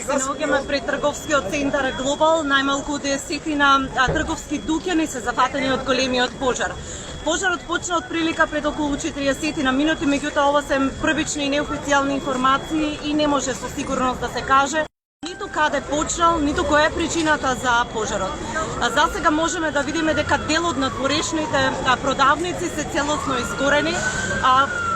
Се наоѓаме пред трговскиот центар Глобал, најмалку 10 трговски дуќани се зафатени од големиот пожар. Пожарот почна од прилика пред околу 40 минути, меѓутоа ова се првични и неофицијални информации и не може со сигурност да се каже ниту каде почнал, ниту која е причината за пожарот. За сега можеме да видиме дека дел од надворешните продавници се целосно изгорени,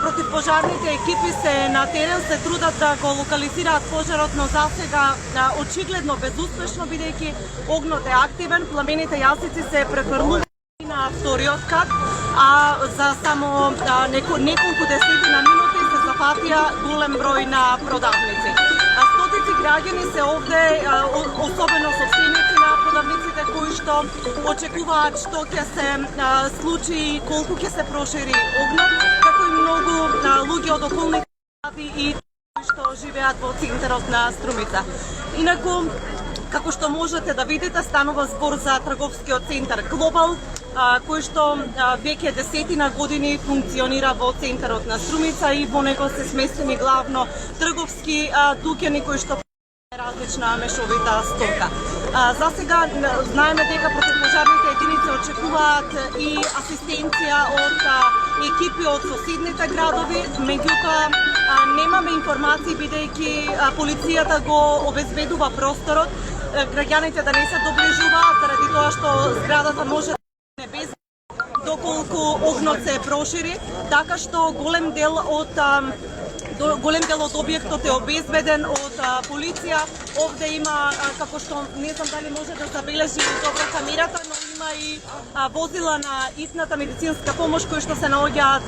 противпожарните екипи се на терен, се трудат да го локализираат пожарот, но за сега очигледно безуспешно, бидејќи огнот е активен, пламените јасици се префрлуваат на вториот кат, а за само неколку десетина минути се зафатија голем број на продавници. Стотици граѓани се овде, особено собственици на продавниците кои што очекуваат што ќе се случи и колку ќе се прошири огнот, како и многу луѓе од околните гради и кои што живеат во центарот на Струмица. Инаку, како што можете да видите, станува збор за трговскиот центар Глобал, кој што веќе 10 години функционира во центарот на Струмица и во него се сместени главно трговски дуќани кои што различна мешовита стока. За сега знаеме дека противпожарните единици очекуваат и асистенција од екипи од соседните градови, меѓутоа немаме информации бидејќи полицијата го обезбедува просторот, граѓаните да не се доближуваат заради тоа што зградата може да не без доколку огнот се прошири, така што голем дел од објектот е обезбеден од полиција. Овде има, како што не знам дали може да забележи добро камерата, но има и возила на итната медицинска помош кои што се наоѓаат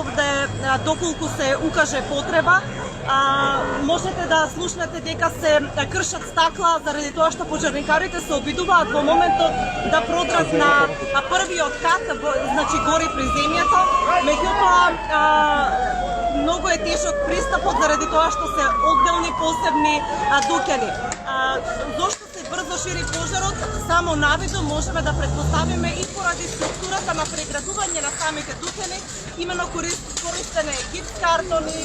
овде доколку се укаже потреба. Можете да слушнете дека се кршат стакла заради тоа што пожарникарите се обидуваат во моментот да продрат на првиот кат, значи горе при земјата, меѓутоа многу е тешок пристапот заради тоа што се одделни посебни дуќани. Зошто се брзо шири пожарот? Само навидно можеме да претпоставиме и поради структурата на преградување на самите дуќани, имено користене гипс картони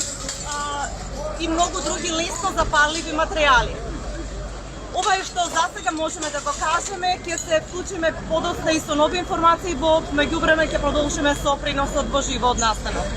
и многу други лесно запаливи материјали. Ова е што за сега можеме да го кажеме, ќе се вклучиме подоцна и со нови информации, во меѓувреме ќе продолжиме со преносот во живо од настанот.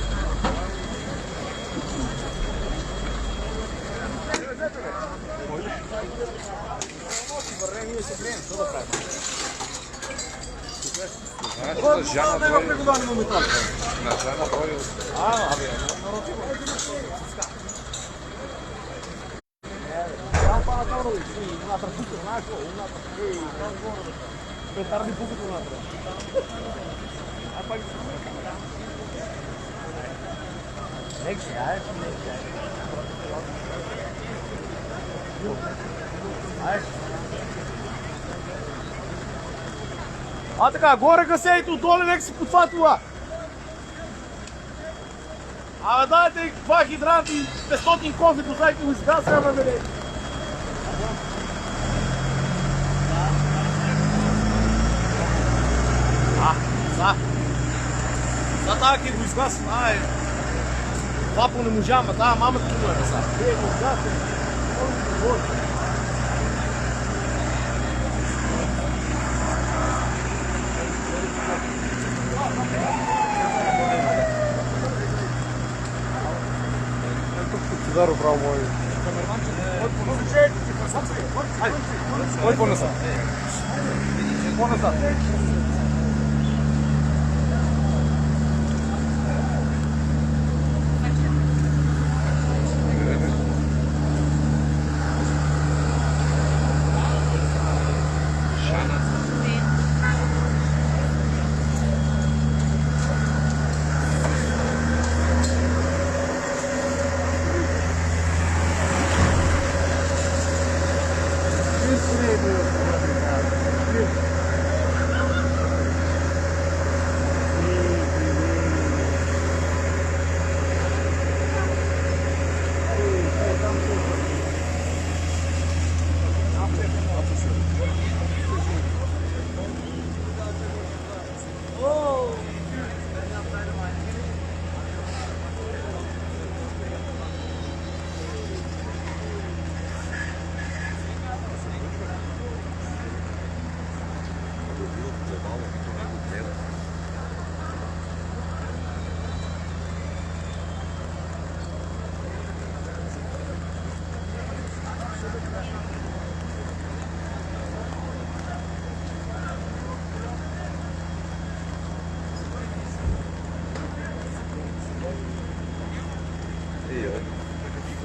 А така, горе ка се и ту доле нека се потфатува. Абе дайте 2 хидранти и 500 кофи, дозајте го изгаса, ама бе. За таа ќе го изгасам, ај. Вапо не можам, таа мамата ќе го е са. Е, го изгасам. Дару право мой. Ой, по-назад. По-назад.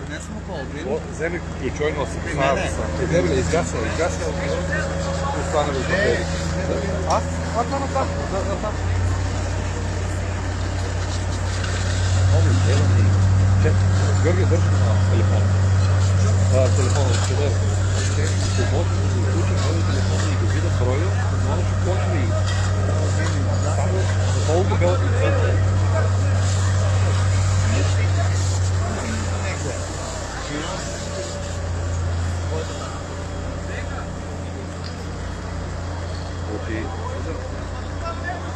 Не сме по-добри. Вземи ключой носи. Не, изгасна. Остана го запери. Аз? Това натам. Георги, държи на телефона. Телефона ще да помогне да го изключи нови телефони и го видят броя, но ще почне и само за толкова белата и център.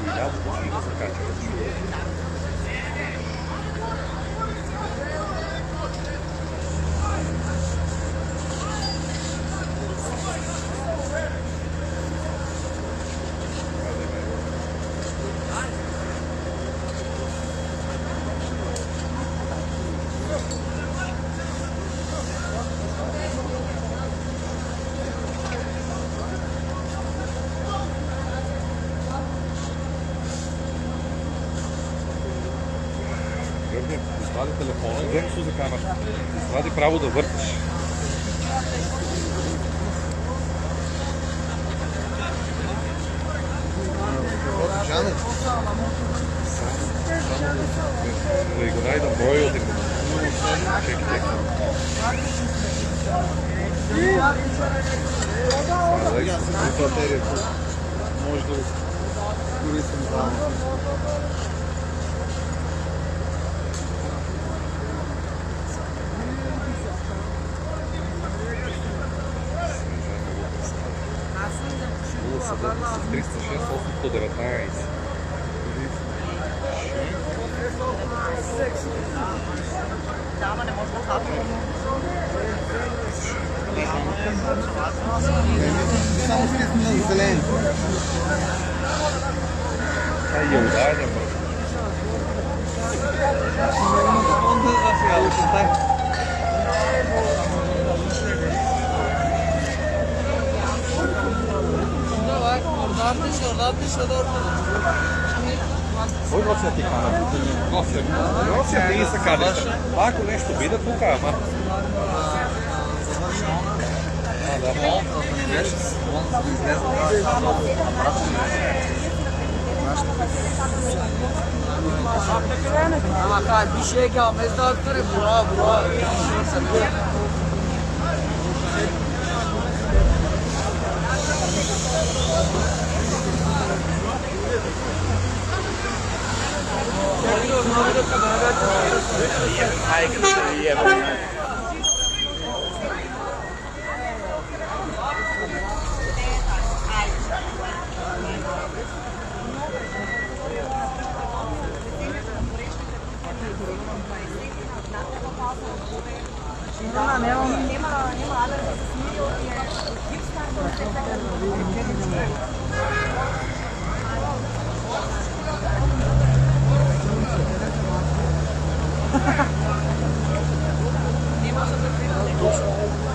И лято почне да закача. Извади телефона и вземи се за камера. Извади право да въртиш. Жане. Да го найдам броя от един. Чекай. Батерията. Може да користим само. С 306, 819. Дама не може да хапи. Само стисни на зелен. Я ударя, Кой нося ти камера? Нося ти и са кадета. Ако нещо биде тук, ама. Ama kal bir şey gelmez daha yukarı bura.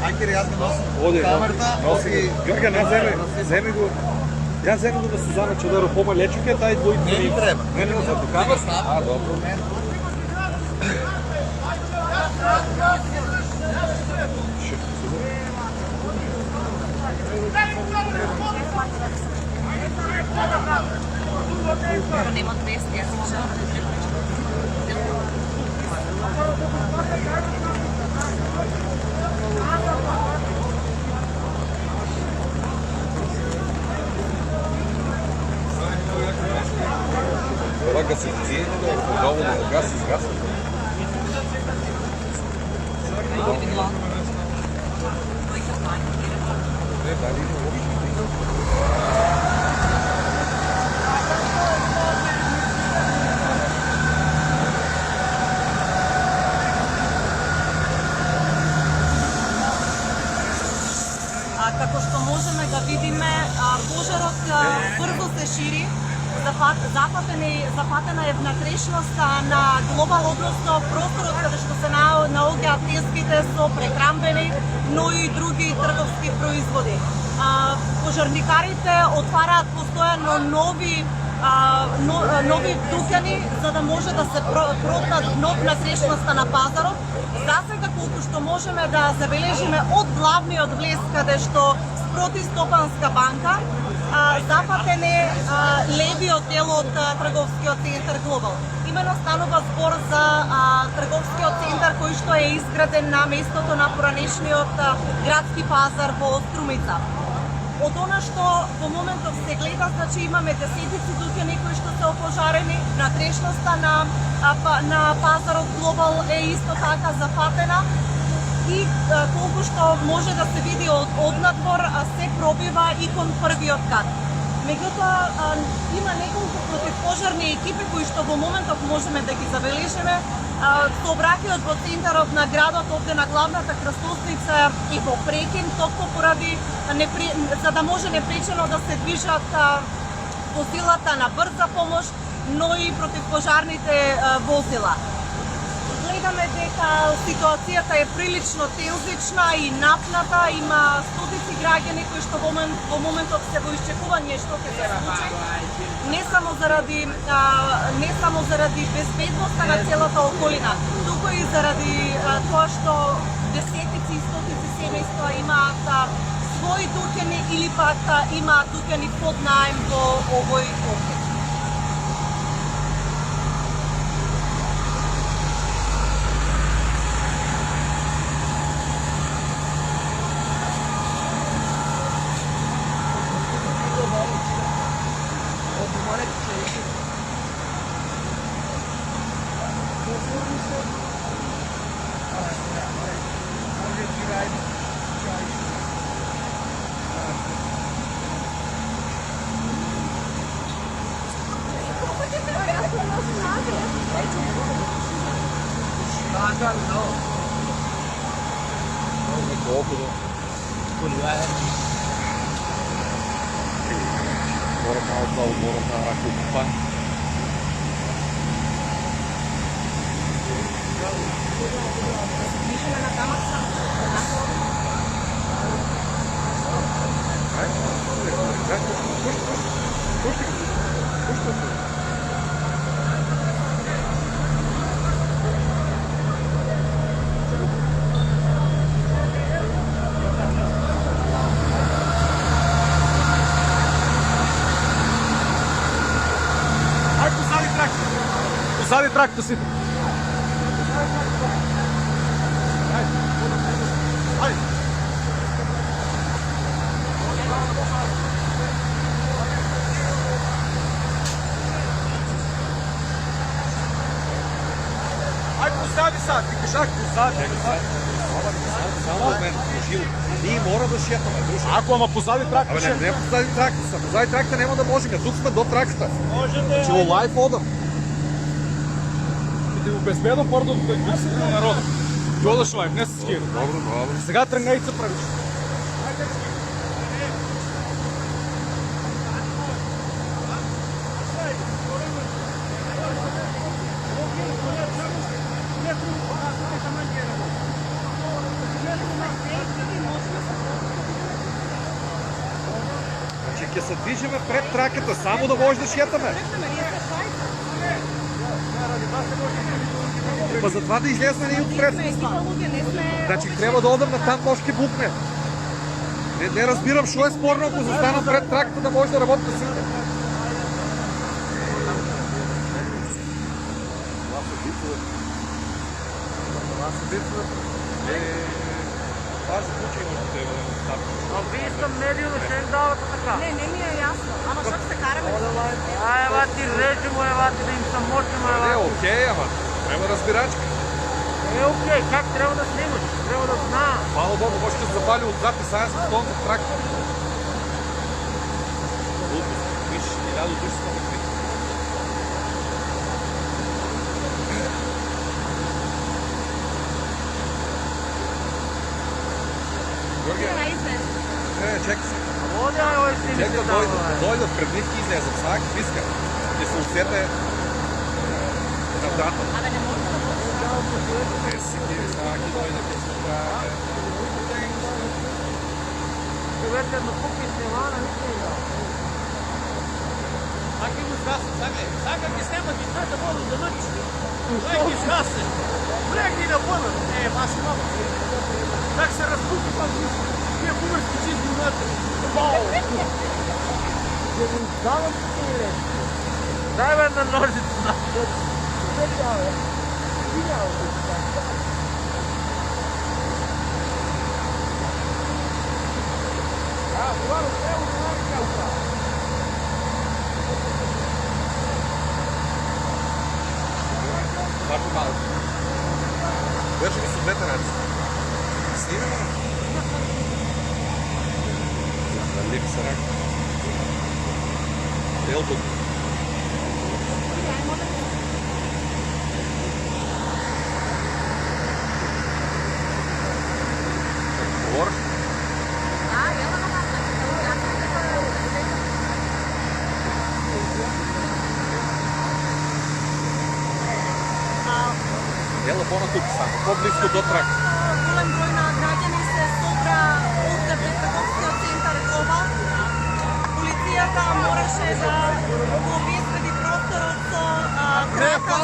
Айде, аз не нося Оди, камерата. носи. Георгия, вземи го. Я вземи го да Сузана Чадъров, пома лечуке, тай двоите. Не ми трябва. Не ми за покава. А, добро. Нема 200, аз съм Това гасици, долу на газ изгасва. Дали има въобще. Како што можеме да видиме, пожарот брзо се шири, запатена е внатрешноста на глобал, односно просторот каде што се наоѓаат тезгите со прехранбени, но и други трговски производи. Пожарникарите отвараат постојано нови нови дуќани за да може да се протнат нов насрещноста на пазарот. Засега колку што можеме да забележиме од главниот влез каде што спроти Стопанска банка зафатен е левиот дел од трговскиот центар Глобал. Имено станува збор за трговскиот центар кој што е изграден на местото на поранешниот градски пазар во Струмица. Од она што во моментов се гледа, значи имаме десетици дуќани кои што се опожарени, натрешноста на пазарот Глобал е исто така зафатена и колку што може да се види од надвор се пробива и кон првиот кат. Меѓутоа има неколку противпожарни екипи кои што во моментов можеме да ги забележиме. Сообраќајот во центарот на градот, овде на главната крстосница и во Прекин, токму поради за да може непречено да се движат возилата на брза помош, но и противпожарните возила. Гледаме дека ситуацијата е прилично тензична и напната, има стотици граѓани кои што во моментов се во исчекување што ќе се случи, не само заради безбедноста на целата околина, туку и заради тоа што десетици и стотици семејства имаат своји дуќани или пак имаат дуќани под наем во овој објект. Позади тракта си. Ай, позади са, ти кажах позади. Само момент, Жил, ние мора да шетаме, друже. Ако ама позади тракта Абе, ще. не позади тракта са, позади тракта няма да можем, тук сме до тракта. Можете. Че лайф одам. Да го безбедно първо да се на народа. Додаш лайф, не се скира. Добре. Сега тръгнай и се правиш. Значи ќе се движиме пред траката, само да може да шетаме. Па затова да излезме и отпред. Значи трябва да одам на там, може ќе букне. Не разбирам, що е спорно, ако застанам пред траката да може да работи да сите. Аз случай може да е Ви искам медио да ще им давате така. Не ми е јасно. Ама што се караме? Ева ти режемо, ева ти да им самочимо, Не, ева. окей, ама трябва разбирачка. Окей, как трябва да снимаш? Трябва да знам. Мало Богу, може да се запали отзад и сега с тон за тракта. Глупост. Виж, 1000 души сме такви. Чекай се. Води, ой, си ми Чекай се да дойдат пред них и излезат. Сега какви иска. Да се усете на дата. Абе, не може да може. Е, си ти, сега ги дойдат и се правят. Човек едно купи снима, нали? Как его сгасит, так как и снимать, и что это было за ночь? Как и сгасит. Блядь, не напомнил. Ваша мама. Так се распутил, как тебе бумажки чистил надо. Вау. Дай ме на ножица. Върши малко. Върши ми с двете ръце. Снимаме. Дали ми се ръка. Ел тук. Говориш? Ела по-натук само, по-близко до трак. Голем број на граѓани се собра овде пред трговскиот центар Глобал. Полицијата мораше да го обезбеди просторот со трака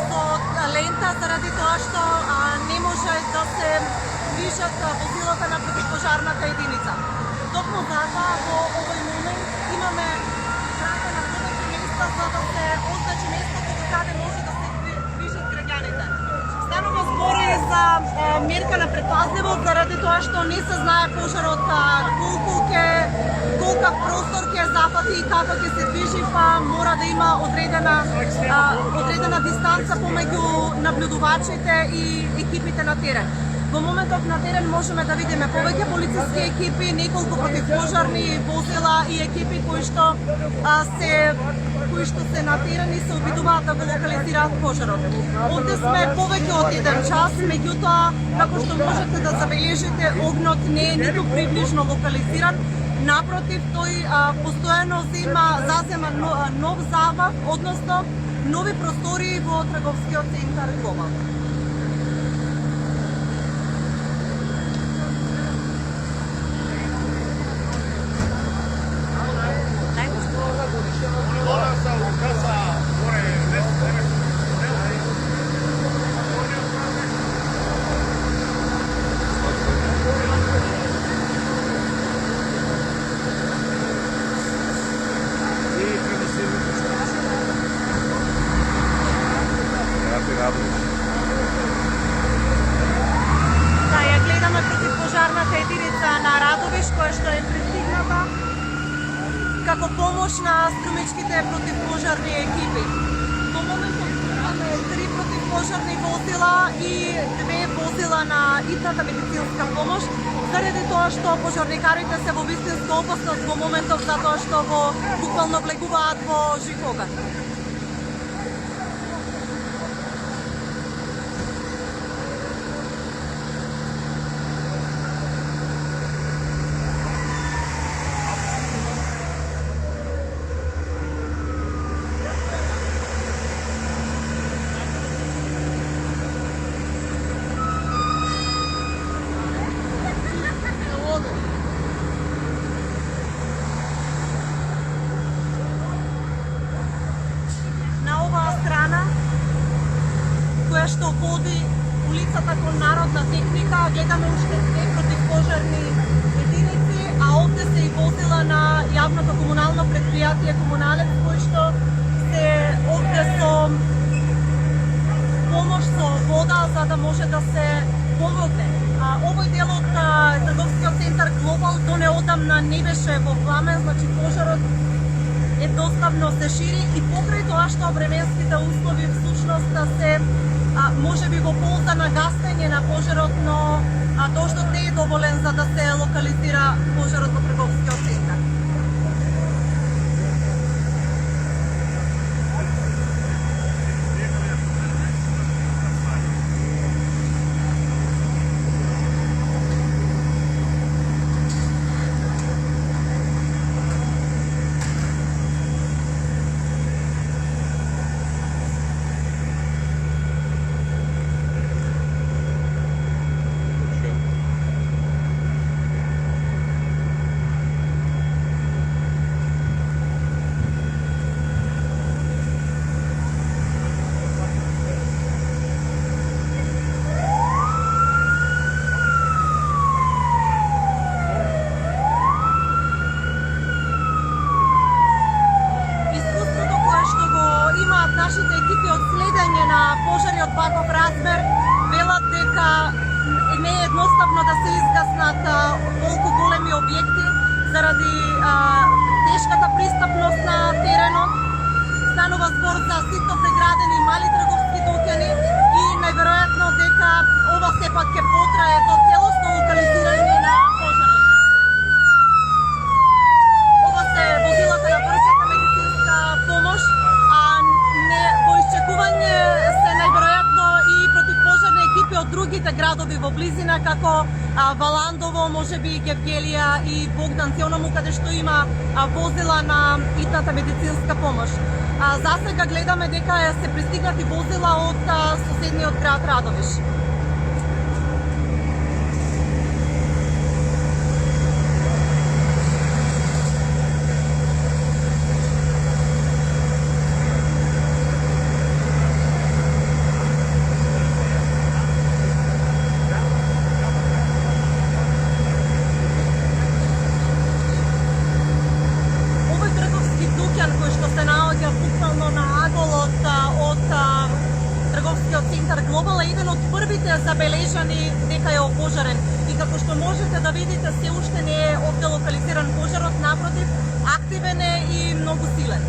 со лента заради тоа што не може да се движат возилата на противпожарната единица. Токму затоа во овој момент имаме трака на повеќе места за да се означи местото до каде може да се движат граѓаните. Станува збори за мерка на предпазливост заради тоа што не се знае пожарот колкав простор ќе зафати и како ќе се движи, па мора да има одредена дистанца помеѓу наблюдувачите и екипите на терен. Во моментов на терен можеме да видиме повеќе полициски екипи, неколку противпожарни возила и екипи кои што се на терен и се обидуваат да го локализираат пожарот. Овде сме повеќе од 1 час, меѓутоа, како што можете да забележите, огнот не е ниту приближно локализиран. Напротив, тој постојано зазема нов замах, односно нови простори во трговскиот центар Глобал. Да, ја гледаме противпожарната единица на Радовиш, која што е пристигната како помош на струмичките противпожарни екипи. Во моментот имаме 3 противпожарни возила и 2 возила на итната медицинска помош, заради тоа што пожарникарите се во вистинска опасност во моментот затоа што буквално влегуваат во жив оган. Која што води улицата кон Народна техника, гледаме уште 2 противпожарни единици, а овде се и возила на јавното комунално предпријатие Комуналец, кои што се овде со помош со вода за да може да се помогне. Овој дел од трговскиот центар Глобал до неодамна не беше во пламен, значи пожарот едноставно се шири и покрај тоа што временските услови всушност се може би го полза на гасење на пожарот, но тоа што не е доволен за да се локализира пожарот во трговскиот центар. пожари од ваков размер, велат дека не е едноставно да се изгаснат толку големи објекти заради тешката пристапност на теренот. Станува збор за ситно преградени мали трговски дуќани и најверојатно дека ова сепак ќе потрае до целосно локализирање на пожарот. Ова се возилата на брзата медицинска помош, а не во изчекување се најверојатно и противпожарни екипи од другите градови во близина како Валандово, можеби Гевгелија и Богданци, онаму каде што има возила на итната медицинска помош. За сега гледаме дека се пристигнати возила од соседниот град Радовиш. Кој што се наоѓа буквално на агол од трговскиот центар Глобал е еден од првите забележани дека е опожарен. И како што можете да видите, се уште не е овде локализиран пожарот, напротив, активен е и многу силен.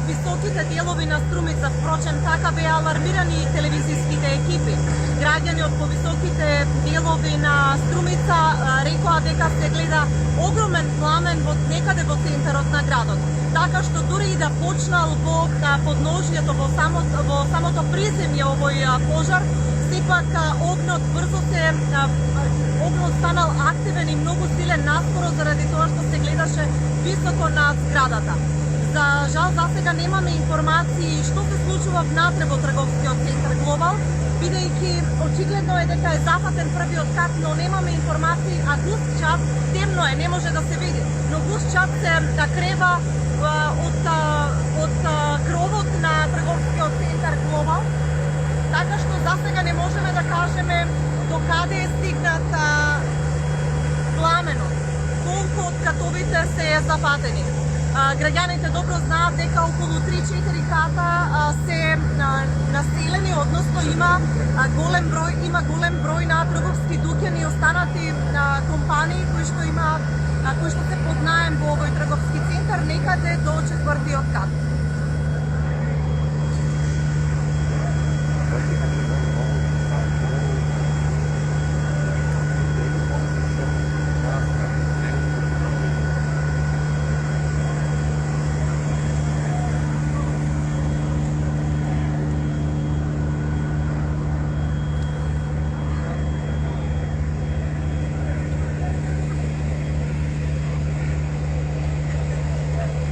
Високите делови на Струмица, впрочем, така беа алармирани и телевизиските екипи. Граѓани од повисоките делови на Струмица рекоа дека се гледа огромен пламен некаде во центарот на градот. Така што дури и да почнал во подножјето, во самото приземје овој пожар, сепак огнот брзо огнот станал активен и многу силен наскоро заради тоа што се гледаше високо над зградата. За жал, за сега немаме информации што се случува внатре во трговскиот центар Глобал, бидејќи очигледно е дека е зафатен првиот кат, но немаме информации, а густ чат, темно е, не може да се види, но густ чат се крева од кровот на трговскиот центар Глобал, така што за сега не можеме да кажеме до каде е стигнат пламенот, колку од катовите се е зафатени. Граѓаните добро знаат дека околу 3-4 ката се населени, односно има голем број на трговски дуќани и останати компании кои што се под наем во овој трговски центар некаде до 4-тиот кат.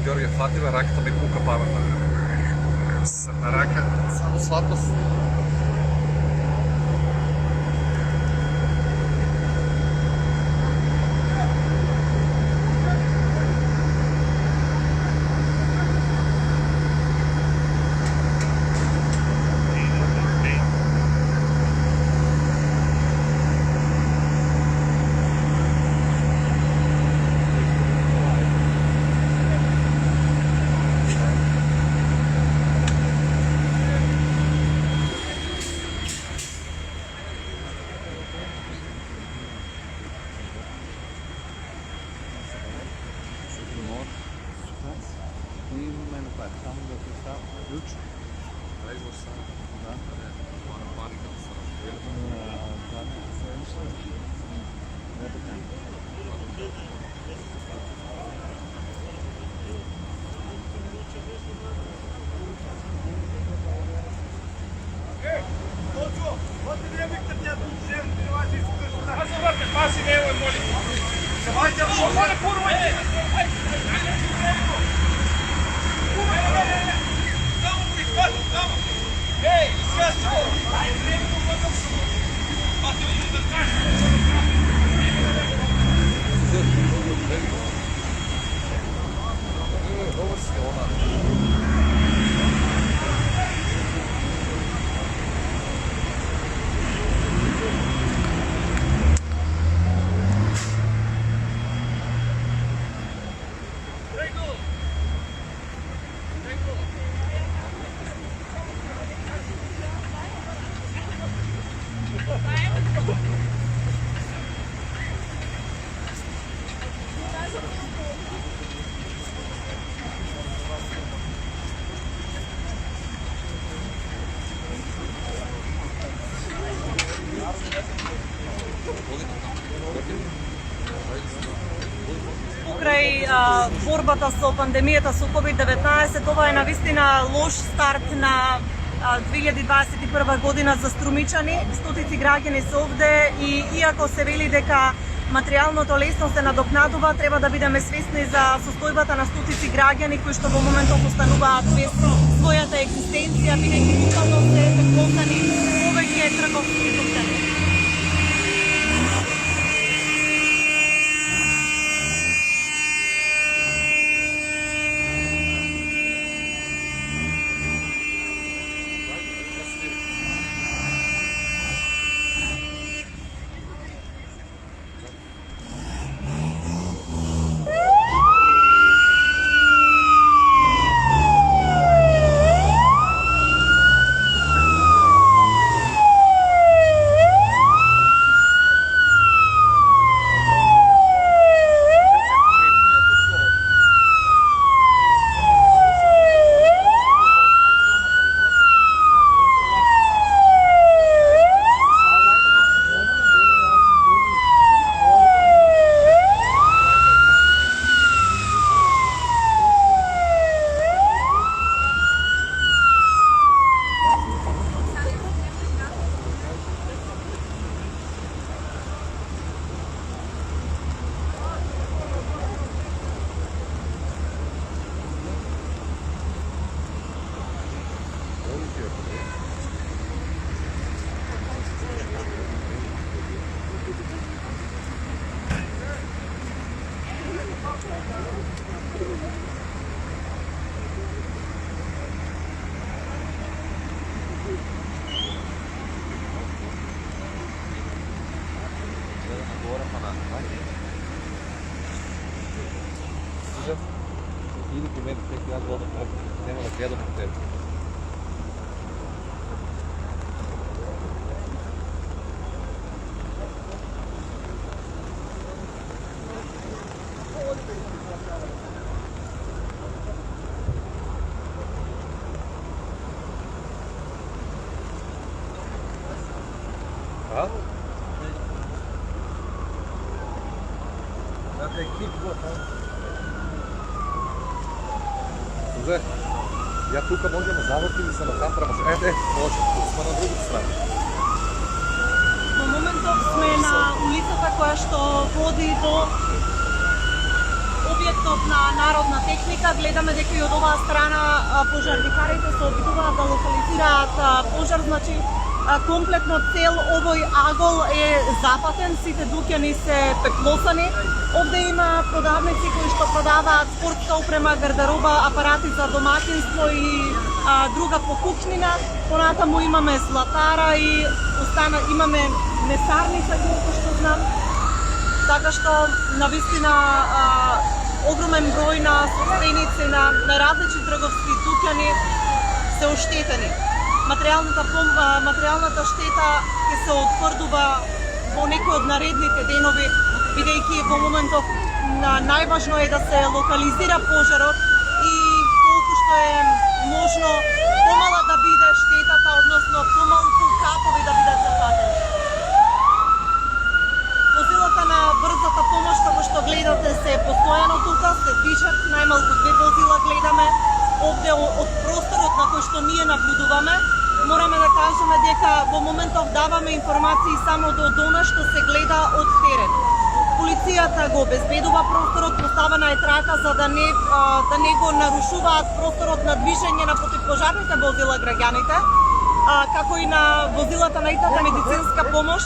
Георгија, фати бе, раката ми кука парата. На рака, само сладост. Ei, esquece! Ovo si ona. Покрај борбата со пандемијата со COVID-19, ова е навистина лош старт на 2021 година за Струмичани. Стотици граѓани се овде и иако се вели дека материјалното лесно се надокнадува, треба да бидеме свесни за состојбата на стотици граѓани кои што во моментот остануваат без својата екзистенција, бидејќи буквално се преклопнани повеќе трговски дуќани. Иди при мен, всеки аз водя тръпка. Няма да гледам от теб. А? Слушай, я тук може да завъртим и се нахапрам. Може, тук сме на другата страна. Во моментот сме на улицата која што води до објектот на народна техника. Гледаме дека и од оваа страна пожарникарите се обидуваат да локализираат пожар, значи комплетно цел овој агол е запатен, сите дуќани се пеклосани. Овде има продавници кои што продаваат спортска опрема, гардероба, апарати за доматинство и друга покупнина. Понатаму имаме златара и имаме месарница, колку што знам. Така што навистина огромен број на собственици на различни трговски дуќани се оштетени. Материјалната штета ќе се утврдува во некој од наредните денови, бидејќи во моментов најважно е да се локализира пожарот и колку што е можно помала да биде штетата, односно помалку капови да бидат запатени. Возилата на брзата помош, како што гледате, се постојано тука, се движат, најмалку 2 возила гледаме овде од просторот на кој што ние наблюдуваме. Мораме да кажеме дека во моментов даваме информации само до она што се гледа од терен. Полицијата го обезбедува просторот, поставена е трака за да не го нарушуваат просторот на движење на противпожарните возила граѓаните, како и на возилата на итната медицинска помош.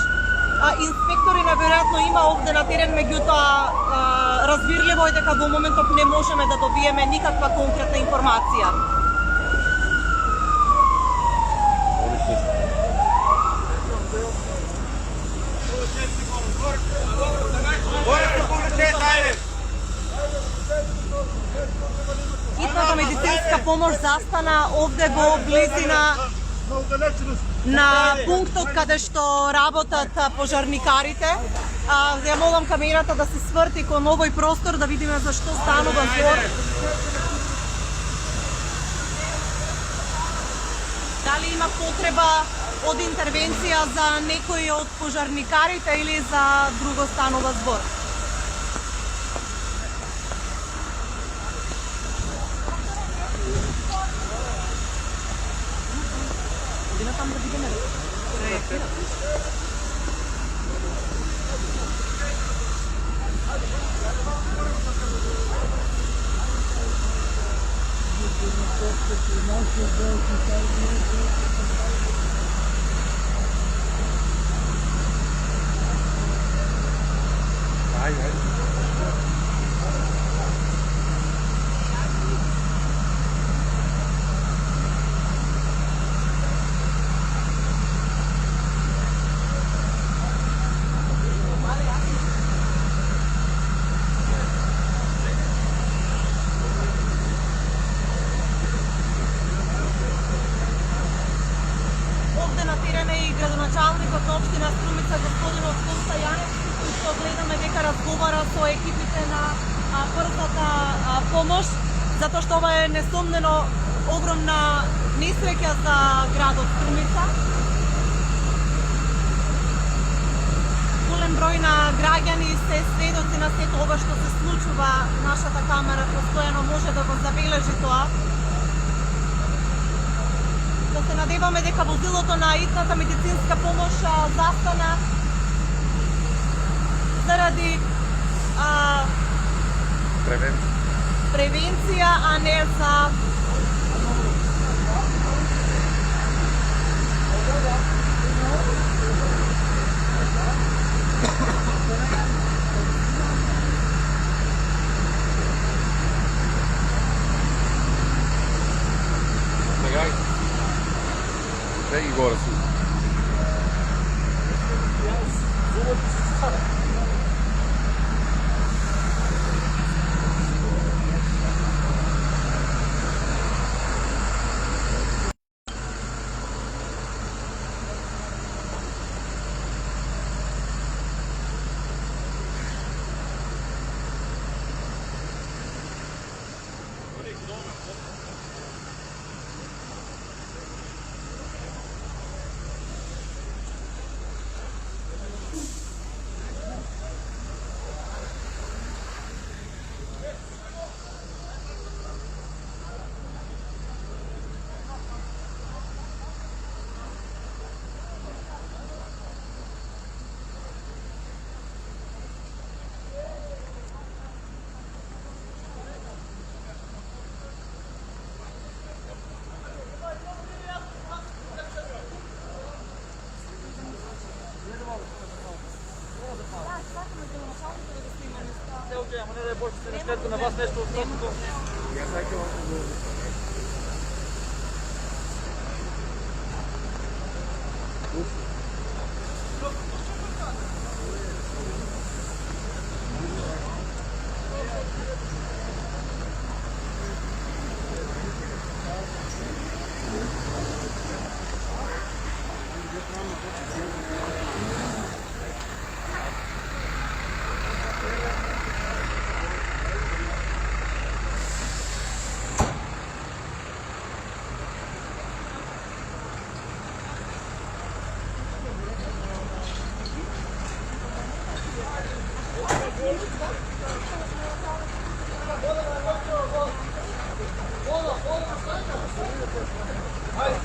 инспектори наверојатно има овде на терен, меѓутоа разбирливо е дека во моментов не можеме да добиеме никаква конкретна информација. Хитната медицинска помош застана овде во близина на пунктот каде што работат пожарникарите. Ја молам камерата да се сврти кон овој простор да видиме за што станува збор. Дали има потреба од интервенција за некој од пожарникарите или за друго станува збор? Там да видиме. Градоначалникот на општина Струмица, господинот Коста Јаневски, кој што гледаме дека разговара со екипите на брзата помош, затоа што ова е несомнено огромна несреќа за градот Струмица. Голем број на граѓани се сведоци на сето ова што се случува. Нашата камера постојано може да го забележи тоа. Да се надеваме дека возилото на итната медицинска помош застана заради превенција, а не за There you go. Ама не дай Боже, се не щете на вас нещо особено. Hayır.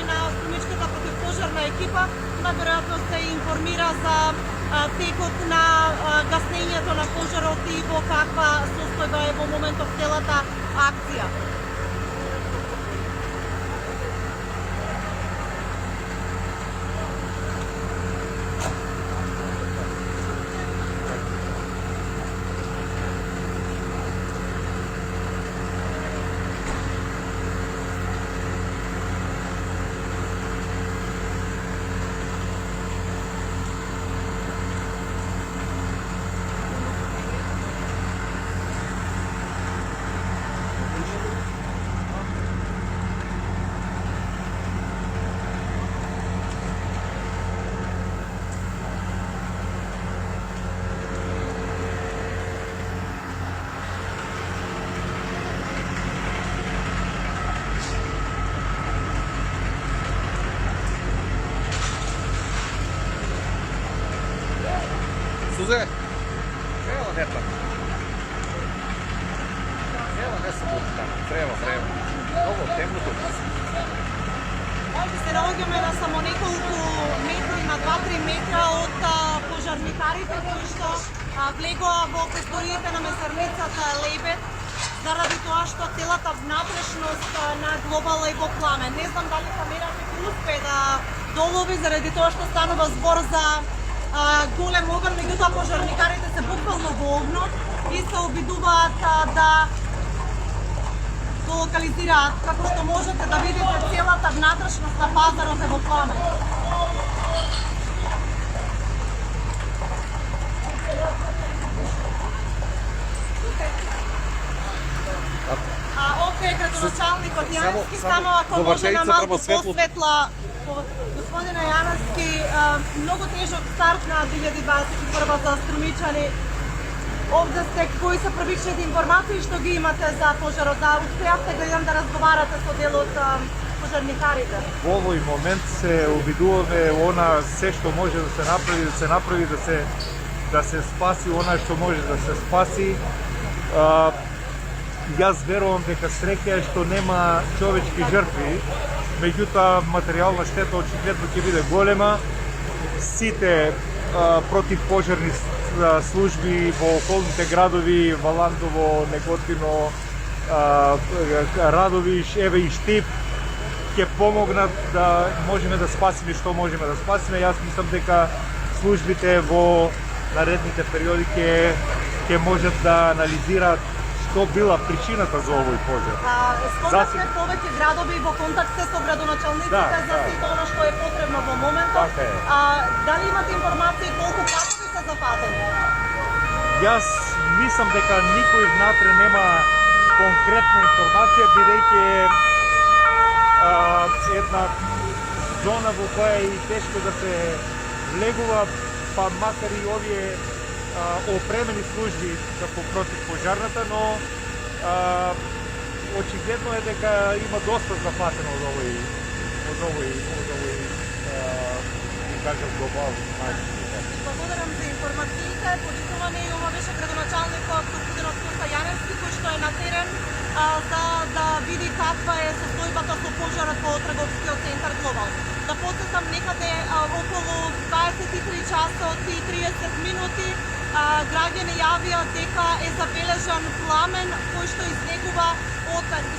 на Струмичката противпожарна екипа најверојатно се информира за текот на гаснењето на пожарот и во каква состојба е во моментов целата акција. Сузе! Ево, не така. Ево, не се буди така. Треба. Много темно тук. Се наоѓаме на само неколку метри, на 2-3 метра од пожарникарите кои што влегоа во просториите на месарницата Лебед заради тоа што целата внатрешност на Глобал е во пламен. Не знам дали камерата ќе успее да долови заради тоа што станува збор за голем оган, меѓутоа пожарникарите се буквално во огнот и се обидуваат да го локализираат, како што можете да видите целата внатрешност на пазарот е во пламен. Овде е градоначалникот Јаневски, само ако може на малку посветла. Господине Јаневски, многу тежок старт на 2021 за струмичани. Овде сте, кои се првичните информации што ги имате за пожарот? Да успеавте да разговарате со дел од пожарникарите? Во овој момент се обидуваме она се што може да се направи да се спаси она што може да се спаси. Јас верувам дека среќа е што нема човечки жртви, меѓутоа материјална штета очигледно ќе биде голема. Сите противпожарни служби во околните градови, Валандово, Неготино, Радовиш, еве и Штип, ќе помогнат да можеме да спасиме што можеме да спасиме. Јас мислам дека службите во наредните периоди ќе можат да анализираат што била причината за овој пожар. Спомнавте повеќе градови во контакт со градоначалниците за сето она што е потребно во моментот. Дали имате информации колку катови се зафатени? Јас мислам дека никој внатре нема конкретна информација, бидејќи една зона во која е и тешко да се влегува, па макар и овие опремени служби како противпожарната, но очигледно е дека има доста зафатено од овој кажам глобал. Благодарам за информациите. Почитуваме и ова беше градоначалникот господинот Коста Јаневски, кој што е на терен за да види каква е состојбата со пожарот во трговскиот центар Глобал. Да подсетам, некаде околу 23 часот и 30 минути граѓани јавија дека е забележан пламен кој што излегува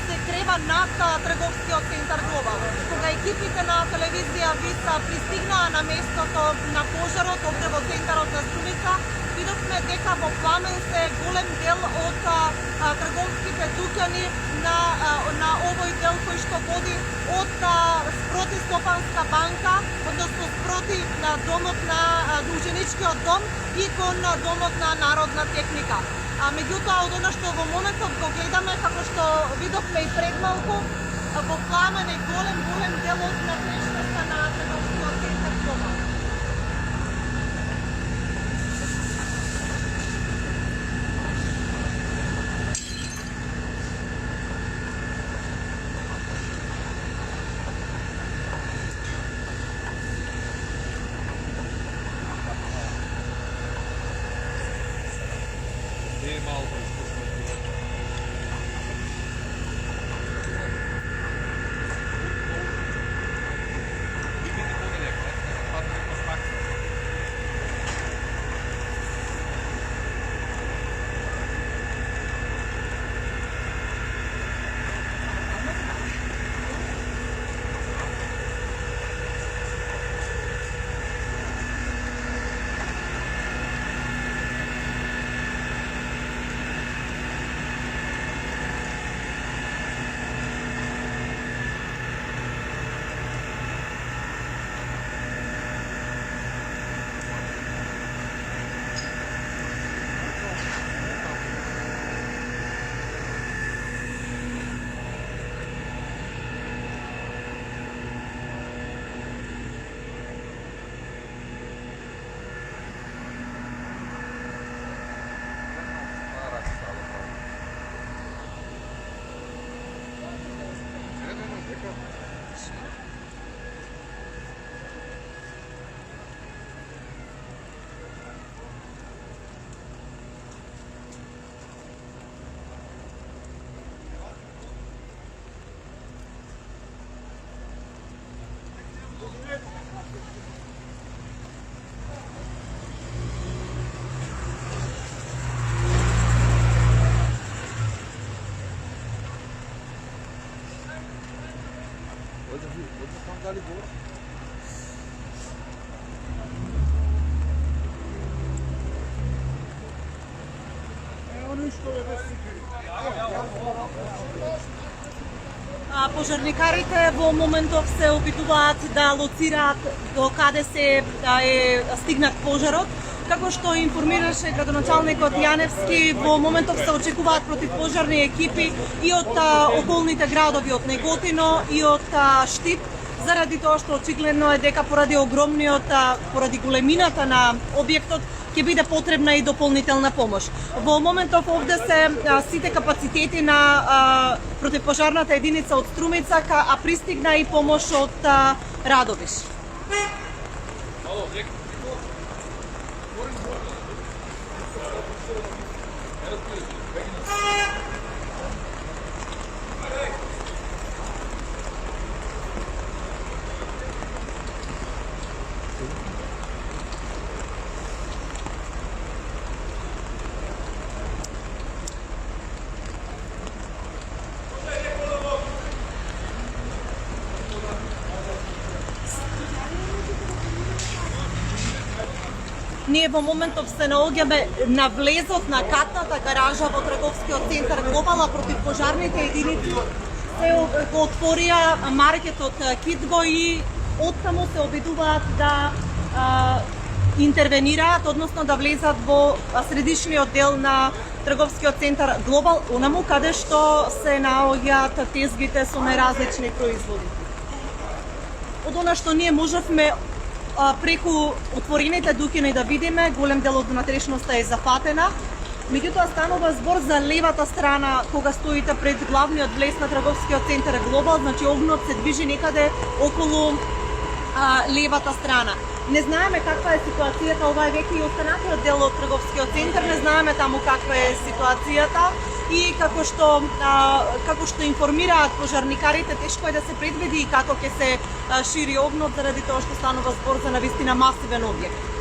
се крева над трговскиот центар Глобал. Кога екипите на телевизија Виса пристигнаа на местото на пожарот овде во центарот на Струмица, видовме дека во пламен се голем дел од трговските дуќани на овој дел кој што води од спроти Стопанска банка, односно спроти на домот на ученичкиот дом и кон домот на народна техника. Меѓутоа, од она што во моментот го гледаме, како што видовме и пред малку, во пламен е голем дел од внатрешноста на трговскиот центар Глобал. Hoje são galibos. Пожарникарите во моментов се обидуваат да лоцираат до каде се е стигнат пожарот. Како што информираше градоначалникот Јаневски, во моментов се очекуваат противпожарни екипи и од околните градови, од Неготино и од Штип, заради тоа што очигледно е дека поради поради големината на објектот ќе биде потребна и дополнителна помош. Во моментов овде се сите капацитети на противпожарната единица од Струмица, а пристигна и помош од Радовиш. Ние во моментов се наоѓаме на влезот на катната гаража во трговскиот центар Глобал, а противпожарните единици се го отворија маркетот Кидго и оттаму се обидуваат да интервенираат, односно да влезат во средишниот дел на трговскиот центар Глобал, онаму каде што се наоѓаат тезгите со најразлични производи. Од она што ние можевме преку отворените дукини да видиме, голем дел од внатрешноста е зафатена. Меѓутоа станува збор за левата страна кога стоите пред главниот влез на трговскиот центар Глобал, значи огнот се движи некаде околу левата страна. Не знаеме каква е ситуацијата, ова е веќе и останатиот дел од трговскиот центар, не знаеме таму каква е ситуацијата и како што информираат пожарникарите, тешко е да се предвиди и како ќе се шири огнот заради тоа што станува збор за навистина масивен објект.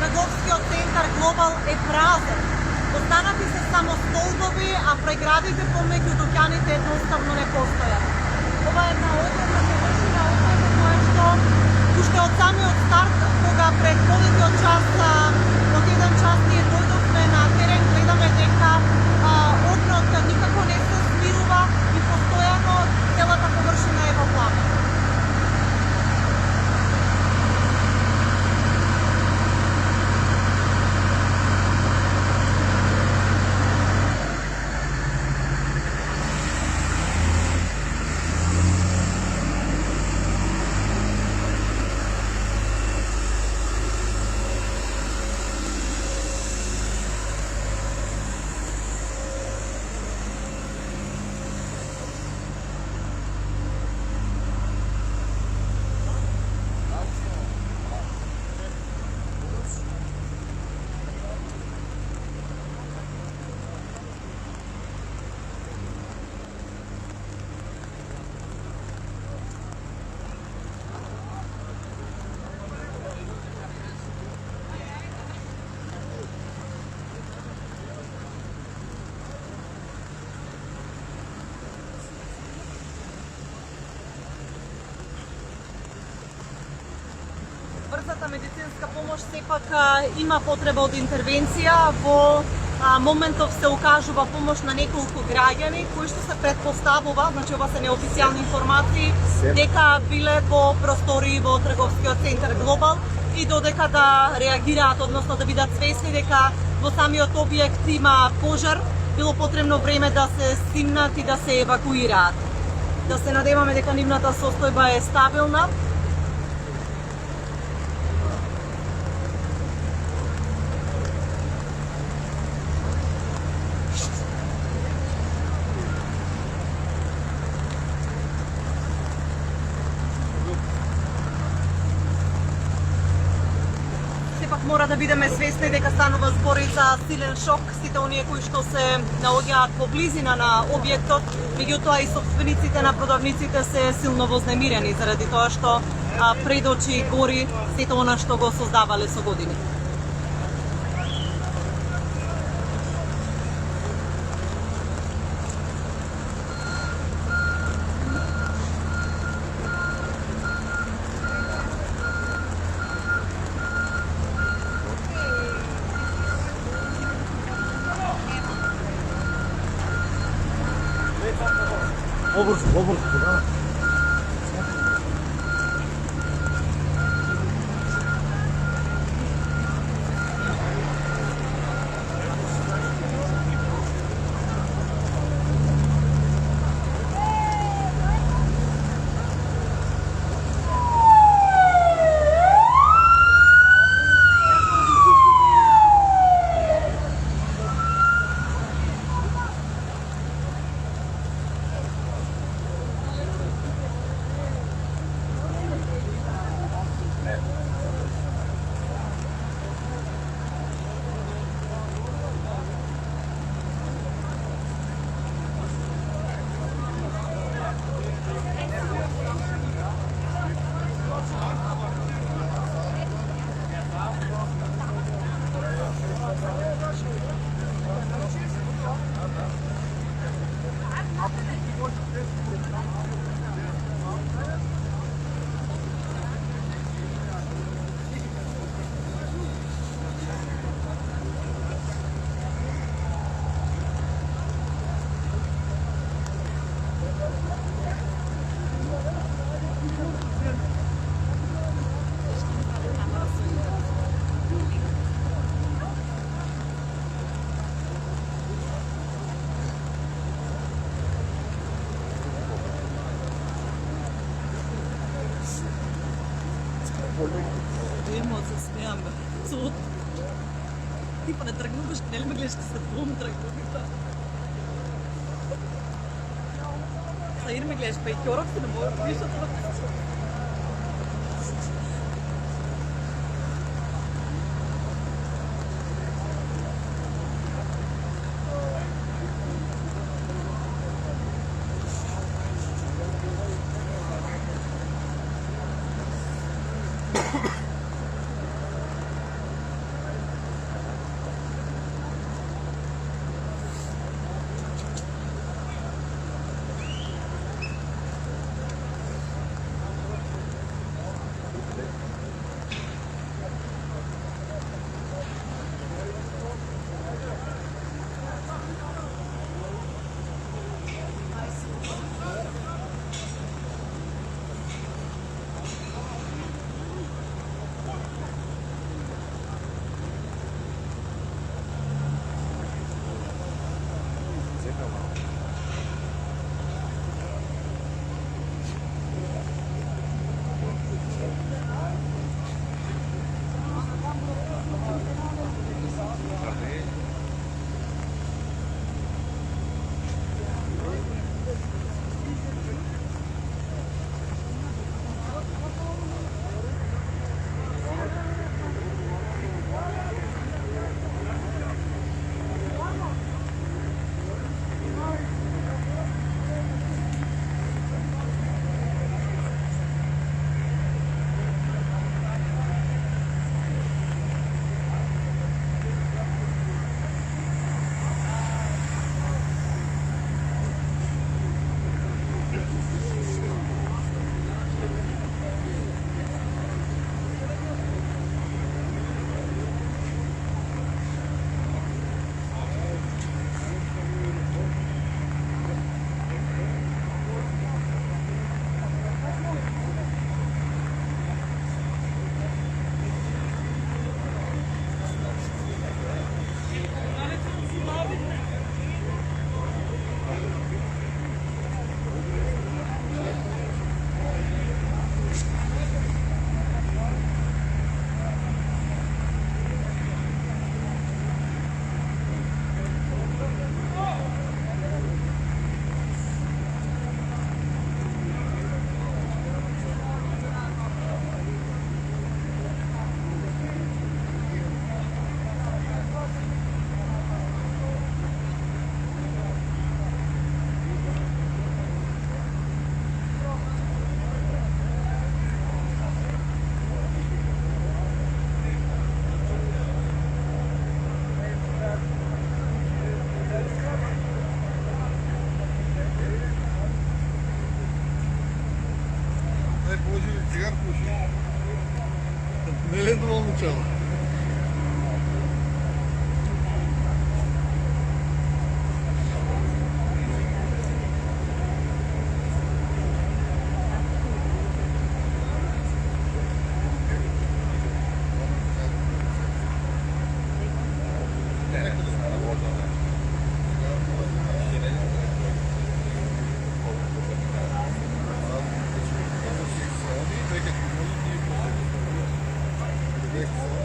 трговскиот центар Глобал е празен. Останати се само столбови, а преградите помеѓу дуќаните едноставно не постојат. Ова е една огромна површина, тоа што уште од самиот старт, кога пред половиот час, од 1 час ние дојдовме на терен, гледаме дека огнот никако не се смирува и постојано целата површина е во пламен. брзата медицинска помош сепак има потреба од интервенција. Во моментов се укажува помош на неколку граѓани кои што се претпоставува, значи ова се неофицијални информации, дека биле во простории во трговскиот центар Глобал и додека да реагираат, односно да бидат свесни дека во самиот објект има пожар, било потребно време да се стимнат и да се евакуираат. Да се надеваме дека нивната состојба е стабилна. Мора да бидеме свесни дека станува збори за силен шок. Сите оние кои што се наоѓаат во близина на објектот, меѓутоа и сопствениците на продавниците се силно вознемирени заради тоа што пред очи гори сето она што го создавале со години. Побрзо, да. Демо се смеам, бе. Ти па не тргнуваш, не ли ме гледаш да се двум тргнуваш? Саир ме гледаш, па и Кьорок се не може да вижда това. Не лендувал начало. Thank you.